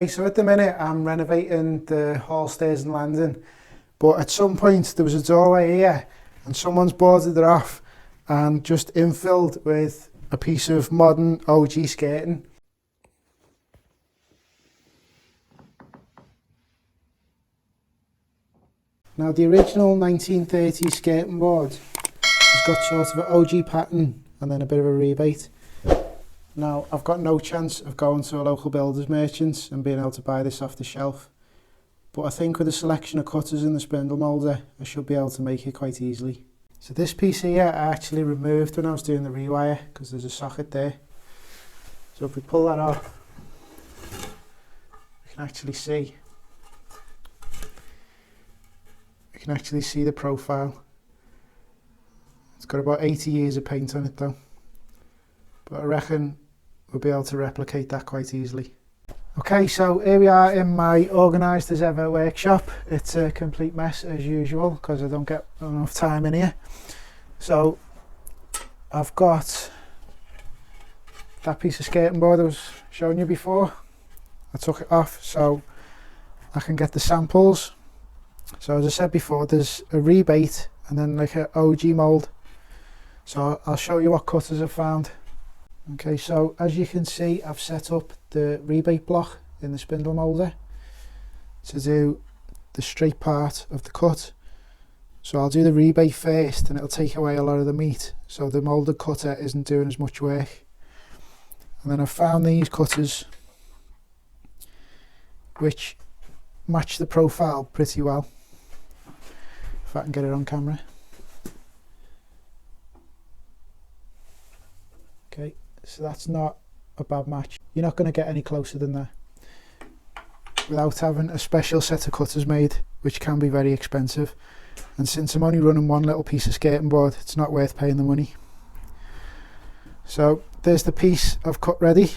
So at the minute I'm renovating the hall stairs and landing, but at some point there was a doorway here and someone's boarded it off and just infilled with a piece of modern OG skirting. Now the original 1930s skirting board has got sort of an OG pattern and then a bit of a rebate. Now, I've got no chance of going to a local builder's merchant and being able to buy this off the shelf, but I think with a selection of cutters in the spindle moulder, I should be able to make it quite easily. So this piece here I actually removed when I was doing the rewire because there's a socket there. So if we pull that off, we can actually see the profile. It's got about 80 years of paint on it though, but I reckon we'll be able to replicate that quite easily. Okay, so here we are in my organised as ever workshop. It's a complete mess as usual because I don't get enough time in here. So I've got that piece of skirting board I was showing you before. I took it off so I can get the samples. So as I said before, there's a rebate and then like an OG mould. So I'll show you what cutters I've found. Okay, so as you can see, I've set up the rebate block in the spindle moulder to do the straight part of the cut. So I'll do the rebate first and it'll take away a lot of the meat, so the moulder cutter isn't doing as much work. And then I've found these cutters which match the profile pretty well, if I can get it on camera. Okay. So that's not a bad match. You're not going to get any closer than that without having a special set of cutters made, which can be very expensive. And since I'm only running one little piece of skirting board, it's not worth paying the money. So there's the piece I've cut ready.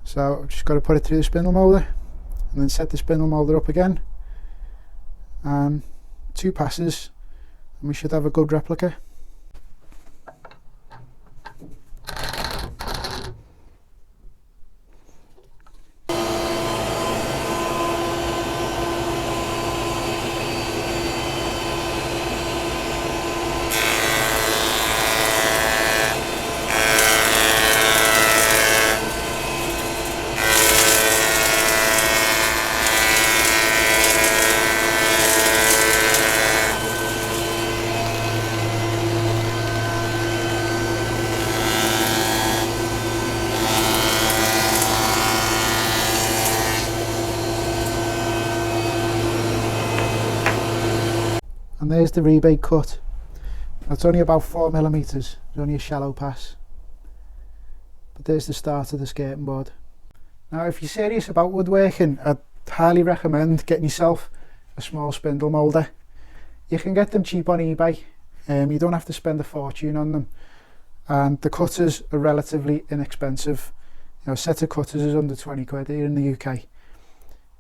So I've just got to put it through the spindle moulder and then set the spindle moulder up again. And 2 passes and we should have a good replica. And there's the rebate cut. It's only about 4mm, it's only a shallow pass. But there's the start of the skirting board. Now if you're serious about woodworking, I'd highly recommend getting yourself a small spindle moulder. You can get them cheap on eBay, you don't have to spend a fortune on them. And the cutters are relatively inexpensive. You know, a set of cutters is under 20 quid here in the UK.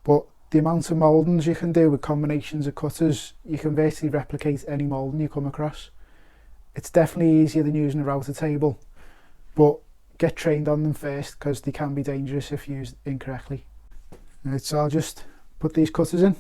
But the amount of mouldings you can do with combinations of cutters, you can basically replicate any moulding you come across. It's definitely easier than using a router table, but get trained on them first because they can be dangerous if used incorrectly. Right, so I'll just put these cutters in.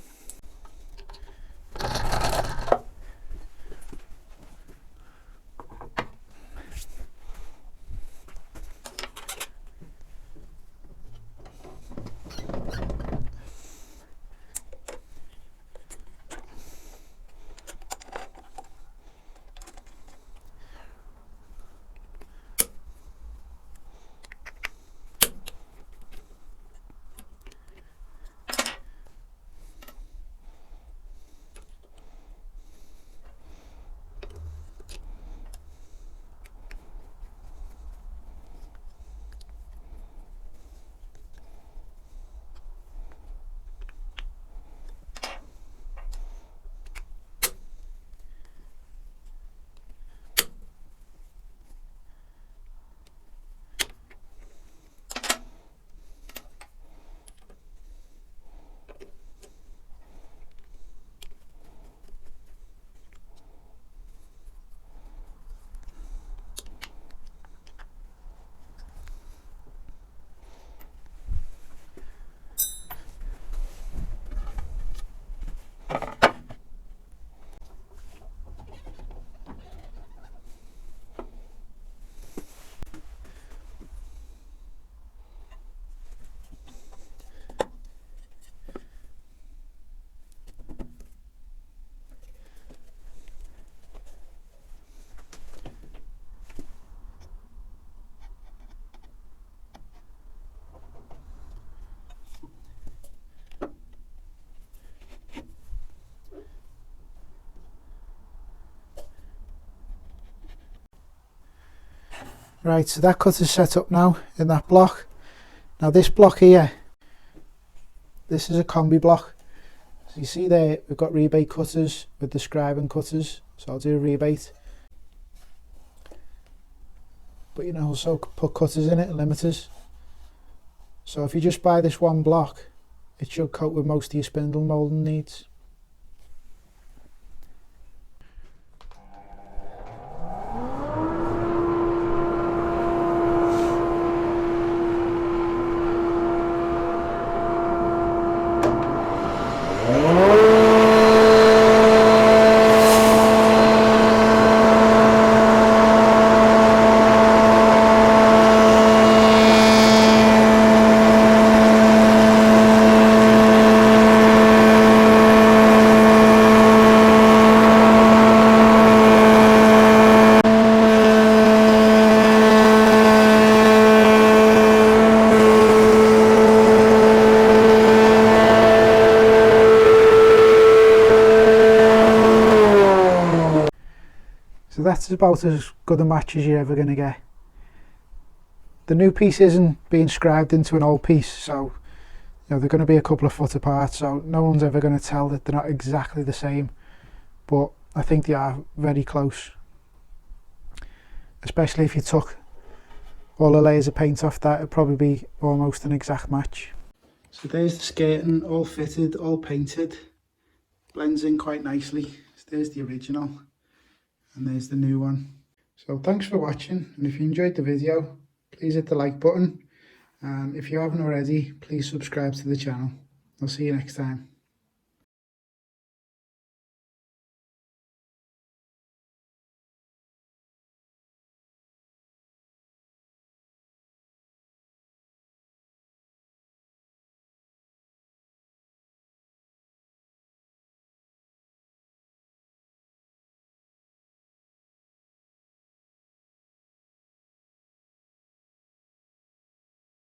Right, so that cutter's set up now in that block. Now this block here, this is a combi block. So you see there, we've got rebate cutters with the scribing cutters. So I'll do a rebate. But you can also put cutters in it, limiters. So if you just buy this one block, it should cope with most of your spindle moulding needs. So that's about as good a match as you're ever going to get. The new piece isn't being scribed into an old piece, so you know they're going to be a couple of foot apart, so no one's ever going to tell that they're not exactly the same, but I think they are very close, especially if you took all the layers of paint off that. It'd probably be almost an exact match. So there's the skirting, all fitted, all painted, blends in quite nicely. So there's the original. And there's the new one. So thanks for watching, and if you enjoyed the video, please hit the like button, and if you haven't already, please subscribe to the channel. I'll see you next time.